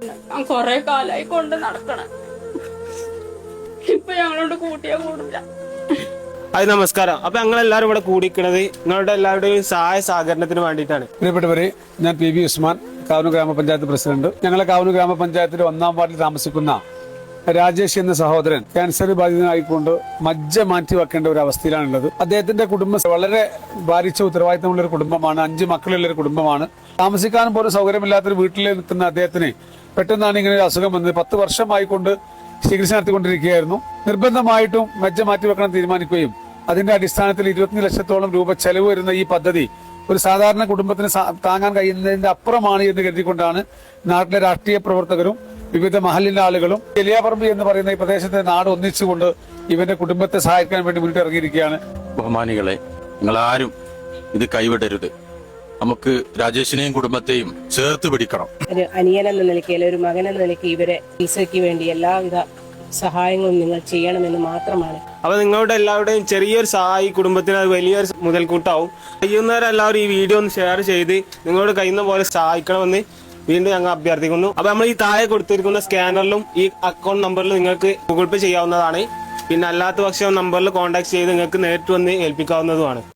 ഞാൻ കൊറേ കാലായി കൊണ്ട് നടക്കണം. ഇപ്പൊ ഞങ്ങളോട് കൂട്ടിയാ കൂടില്ല. അത് നമസ്കാരം. അപ്പൊ ഞങ്ങളെല്ലാരും ഇവിടെ കൂടിക്കുന്നത് നിങ്ങളുടെ എല്ലാവരുടെയും സഹായ സഹകരണത്തിന് വേണ്ടിയിട്ടാണ്. പ്രിയപ്പെട്ടവരെ, ഞാൻ പി വി ഉസ്മാൻ, കാവനൂർ ഗ്രാമപഞ്ചായത്ത് പ്രസിഡന്റ്. ഞങ്ങളെ കാവനൂർ ഗ്രാമപഞ്ചായത്തിലെ 1-ാം വാർഡിൽ താമസിക്കുന്ന രാജേഷ് എന്ന സഹോദരൻ ക്യാൻസർ ബാധിതനായിക്കൊണ്ട് മജ്ജ മാറ്റി വെക്കേണ്ട ഒരു അവസ്ഥയിലാണുള്ളത്. അദ്ദേഹത്തിന്റെ കുടുംബം വളരെ ഭാരിച്ച ഉത്തരവാദിത്തമുള്ള ഒരു കുടുംബമാണ്. 5 മക്കളുള്ള ഒരു കുടുംബമാണ്. താമസിക്കാനും പോലും സൗകര്യമില്ലാത്തൊരു വീട്ടിൽ നിൽക്കുന്ന അദ്ദേഹത്തിന് പെട്ടെന്നാണ് ഇങ്ങനെ ഒരു അസുഖം വന്നത്. 10 വർഷമായിക്കൊണ്ട് ചികിത്സ നടത്തിക്കൊണ്ടിരിക്കുകയായിരുന്നു. നിർബന്ധമായിട്ടും മജ്ജ മാറ്റി വെക്കണം തീരുമാനിക്കുകയും അതിന്റെ അടിസ്ഥാനത്തിൽ 25 ലക്ഷത്തോളം രൂപ ചെലവ് വരുന്ന ഈ പദ്ധതി ഒരു സാധാരണ കുടുംബത്തിന് താങ്ങാൻ കഴിയുന്നതിന്റെ അപ്പുറമാണ് എന്ന് കരുതിക്കൊണ്ടാണ് നാട്ടിലെ രാഷ്ട്രീയ പ്രവർത്തകരും വിവിധ മഹലിന്റെ ആളുകളും എലിയാപറമ്പ് എന്ന് പറയുന്ന ഈ പ്രദേശത്തെ നാട് ഒന്നിച്ചുകൊണ്ട് ഇവന്റെ കുടുംബത്തെ സഹായിക്കാൻ വേണ്ടി മുന്നിട്ടിറങ്ങിയിരിക്കുകയാണ്. ബഹുമാനികളെ, നിങ്ങളാരും ഇത് കൈവിടരുത്. നമുക്ക് രാജേഷിനെയും കുടുംബത്തെയും ചേർത്ത് പിടിക്കണം. ഒരു അനിയൻ എന്ന നിലയ്ക്ക്, ഒരു മകൻ എന്ന നിലയ്ക്ക് ഇവരെ ചികിത്സയ്ക്ക് വേണ്ടി എല്ലാവിധ സഹായങ്ങളും നിങ്ങൾ ചെയ്യണമെന്ന് മാത്രമാണ്. അപ്പൊ നിങ്ങളുടെ എല്ലാവരുടെയും ചെറിയൊരു സഹായി കുടുംബത്തിന് അത് വലിയൊരു മുതൽക്കൂട്ടാവും. കഴിയുന്നവരെല്ലാവരും ഈ വീഡിയോ ഒന്ന് ഷെയർ ചെയ്ത് നിങ്ങളുടെ കഴിയുന്ന പോലെ സഹായിക്കണമെന്ന് വീണ്ടും ഞങ്ങൾ അഭ്യർത്ഥിക്കുന്നു. അപ്പൊ നമ്മൾ ഈ താഴെ കൊടുത്തിരിക്കുന്ന സ്കാനറിലും ഈ അക്കൗണ്ട് നമ്പറിലും നിങ്ങൾക്ക് ഗൂഗിൾ പേ ചെയ്യാവുന്നതാണ്. പിന്നെ അല്ലാത്ത പക്ഷം നമ്പറിൽ കോൺടാക്ട് ചെയ്ത് നിങ്ങൾക്ക് നേരിട്ട് വന്ന് ഏൽപ്പിക്കാവുന്നതുമാണ്.